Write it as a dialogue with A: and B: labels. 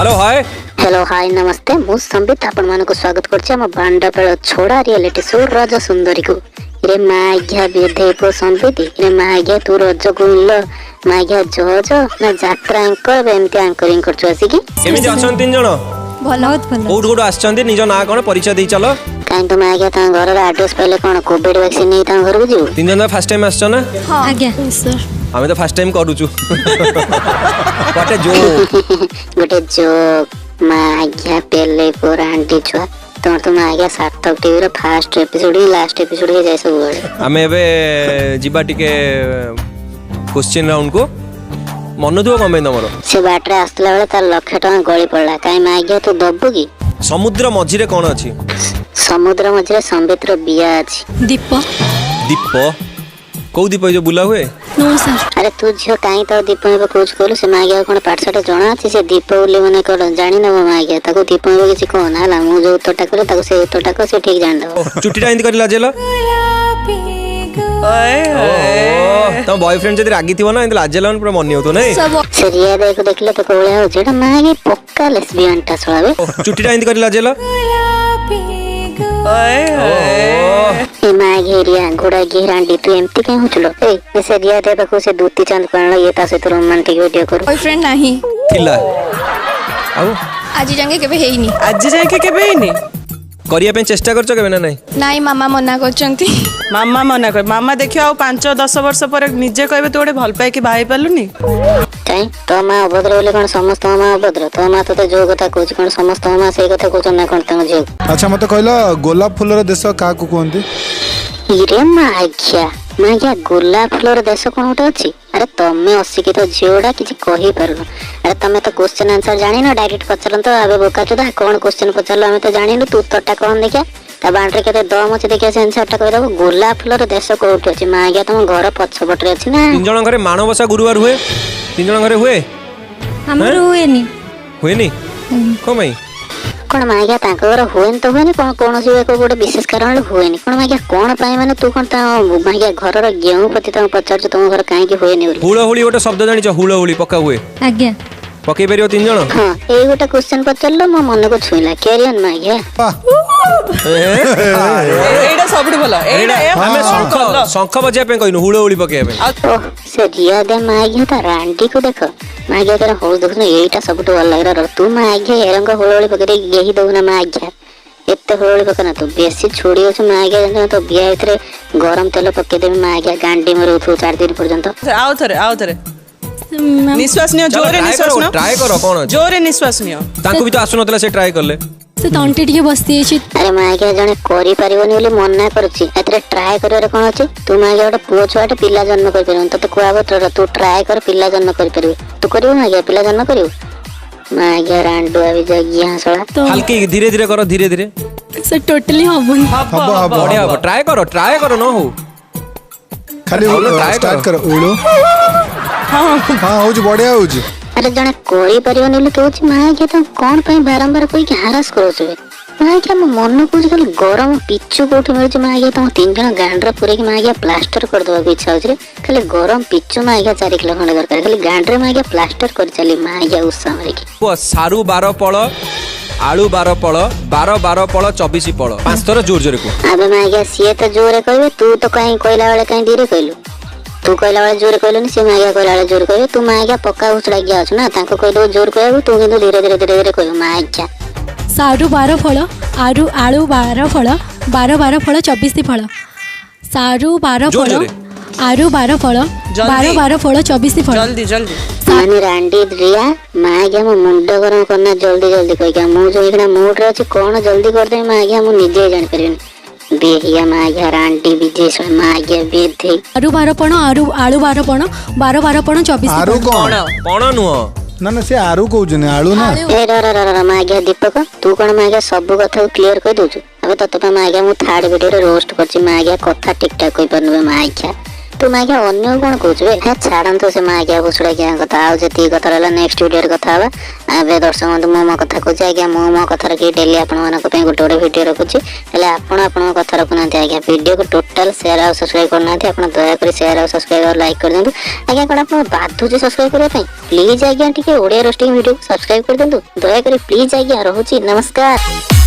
A: Hello hi
B: hello hi नमस्ते मु संबित आपण मानको स्वागत करछि हम बांडापेळ छोड़ा रियलिटी शो रज सुंदरी को रे माघ्या विधे को संबित रे माघ्या तू रज गुइल माघ्या जज ना यात्रा एंकर एमती एंकरिंग करछु आसी की
A: केमिति अछन तीन जण
C: बहुत भल
A: कोड कोड आछंती निज ना कोन परिचय देई चलो
B: काई तो माघ्या ता घर रा एड्रेस पहले कोन कोविड वैक्सीन नै ता घर को जीव
A: तीन जण फर्स्ट टाइम आछन ना
C: हां आज्ञा सर
A: हमें तो फर्स्ट टाइम करूछु व्हाट जो
B: गोटे जोक माघ्या पेले को रांडी छुआ तो माघ्या सार्थक TV row first episode last episode के जाय सब
A: हमें एबे जिबा टिके क्वेश्चन राउंड को मन दुओ कमे तमरो
B: से बाटरे आस्तला बेले तार लक्ष टका गळी पड़ला काई माघ्या तू दब्बु की
A: समुद्र मझिरे कोन अछि
B: समुद्र मझिरे संबित्र बिया अछि
C: दीप
A: दीप कौ दीप जो बुला हुए
C: नो सर
B: अरे तू झियो काई तो दीप में खोज कोलु से माघ्या कोन पाठसाटे जणा अछि से दीप बोली माने कोन जानि न माघ्या ताको दीप में किछि कोन हला मु जो तोटा करे ताको से तोटा को से ठीक जान दो
A: चुट्टीटा इंद करिला जेला तो बॉयफ्रेंड जदी रागी थिबो ना इंद लाजेलन पूरा मन्नी होतो नै
B: से रिया देखो देखले तो कोळे हो जेडा माघी पक्का लेस्बियन टा छळाबे
A: चुट्टीटा इंद करिला जेला
B: ए माघी रिया घोड़ा घेरांडी तू एमती के होचलो ए से रिया दे बको से दूती चांद पणला ये ता से तो रोमांटिक वीडियो करू
C: बॉयफ्रेंड नाही
A: थिला आउ
C: आज जांगे केबे हेइनी
D: आज जाए के केबे हेइनी
A: करिया पे चेष्टा करछो केबे ना नै
C: नाई मामा मना करचंती
D: मामा मना कर मामा देखियो आ 5-10 वर्ष पर निजे कहबे तो ओडे भल पाए कि भाई पालुनी
B: काई तो मा अभद्र बोले कोन समस्त मा अभद्र तो मा तो जो कथा कहछ कोन समस्त मा से कथा कहछ ना कोन तंग जे
E: अच्छा मत कहलो गोलाप फूलर देश का को कहंती
B: इरे माघ्या गोलाप फूलर देश कोन होटे अछि अरे तमे अशिक्षित झियोडा किछि कहि परनो अरे तमे तो क्वेश्चन आंसर जानि ना डायरेक्ट पचरन तो आबे बोका चोदा कोन क्वेश्चन पचरलो हमें तो जानिनु तू तोटा कोन देखिया ता बांडरे केते दम अछि देखिया से आंसर टा कहि दबो गोलाप फूलर देश कोउठी अछि माघ्या तुम घर पछ पटरे अछि ना
A: तीन जण घरे माणबसा गुरुवार हुए तीन जण घरे हुए
C: हमर हुएनी
A: हुएनी कमई
B: कोन माघ्या तांको घर हुएन तो हुएनी कोन कोनोसी एको गोटे विशेष कारण हुएनी कोन माघ्या कोन पाई माने तू कोन ता माघ्या घर रो गेहूं पति ता पचार तुम घर काहे कि हुएनी बोली
A: हुळहुळी गोटे शब्द जानि छ हुळहुळी पक्का हुए
C: आज्ञा
A: पक्के परियो तीन जण
B: हां एई गोटे क्वेश्चन पचरलो मो मन को छुइला कैरियन माघ्या
D: एडा सबडु भलो एडा
A: हमें शंख बजाय पे कहिनु हुळहुळी पके पे
B: ओह से रिया दे माघ्या ता रांडी को देखो माघ्या कर हो देखो ना एईटा सबटु अलग लगर तू माघ्या एरंग होळोळी पकरे गेही दउ ना माघ्या एते होळोळी पकना तू बेसी छोड़ी अछि माघ्या तो बिया इतरे गरम तेल पके दे माघ्या गांडी मरे उठू 4 दिन पर्यंत
D: आओ थरे निश्वास नियो जोरे निश्वास नियो
A: ट्राई करो कोन
D: जोरे निश्वास नियो
A: तांको भी तो आसु नतला से ट्राई करले
C: से तंटे टिके बसती अछि
B: अरे माघ्या जने करि परिबोनी बोली मना करछि एतरे ट्राई करिवार कोन अछि तू माघ्या गोटे पुओ छुआटे पिला जन्म कर परन तते कुआबो तू ट्राई कर पिला जन्म कर परबे तू करियो माघ्या पिला जन्म करियो माघ्या रांडू अभी जगिया हसला
C: तो
A: हल्की धीरे धीरे करो धीरे धीरे
C: से टोटली हबन
E: हब
A: बढ़िया हो ट्राई करो न हो
E: खाली
A: try
E: स्टार्ट
A: करो।
E: करो उड़ो हां होज बढ़िया होज
B: अरे जने करि परिबोनी बोली कहछि माघ्या त कोन पई बारंबार कोई के हारास करोछ माघ्या म मन को खाली गरम पिच्चू कोठी मिलछ माघ्या त तीन जण गांडरा पुरे के माघ्या प्लास्टर कर दबा के इच्छा होछ रे खाली गरम पिच्चू माघ्या 4 किलो खंड दरकार खाली गांडरे माघ्या प्लास्टर कर चली माघ्या उत्साह रे की
A: वो सारू 12 पळ आलू 12 पळ 12 पळ 24 पळ पांच थर जोर जोर को
B: अबे माघ्या सिए त जोरे कहबे तू तो कहीं कोइला वाले कहीं धीरे कहलु तू कोइला वाले जोर कहलु से माघ्या कोइला वाले जोर कहबे तू माघ्या पक्का उछला गया छ ना ताको कहि दो जोर कहबे तू किंतु धीरे धीरे कहबे माघ्या
C: सारू 12 फळ आलू 12 फळ 12 फळ 24 फळ सारू 12 फळ आलू 12 फळ 12 फळ 24 फळ
D: जल्दी जल्दी
B: माने रांडी रिया माघ्या मो मुंड गरम करना जल्दी कहि के मु जो एकना मूड रे अछि कोन जल्दी कर दे माघ्या मु निजे जान करिन बेहिया माघ्या रांडी विजेश माघ्या बेधे
C: आलू 12 पण आलू 12 पण 12 पण 24
E: आरु कोन
A: पण नुह
E: ना ना से आरु कहउजने आलू ना
B: ए र माघ्या दीपक तू कोन माघ्या सब कथा क्लियर कर दोछु अबे तत पे माघ्या मु थर्ड वीडियो रे रोस्ट करछि माघ्या कथा ठीक ठाक कहि परनबे माघ्या तू मागिया अन्य कौन कहूछु बे हे छाड़ंतु से मागिया बुसुड़ा क्या कथा आउ जति कथा रहला नेक्स्ट वीडियो रे कथा हबा आबे दर्शक बंधु मो कथा कहूछि आज्ञा मो कथा की डेली आपण मानक पे गोटे वीडियो रखुछि हेले आपण कथा रखुनांती आज्ञा वीडियो को टोटल शेयर और सब्सक्राइब करनांती आपण दया कर शेयर और सब्सक्राइब और लाइक कर देंतु आज्ञा कोन आपण बाधु जे सब्सक्राइब करबा पई प्लीज आज्ञा टिके ओडिया रोस्टिंग वीडियो को सब्सक्राइब कर देंतु दया कर प्लीज आज्ञा रहूछि नमस्कार।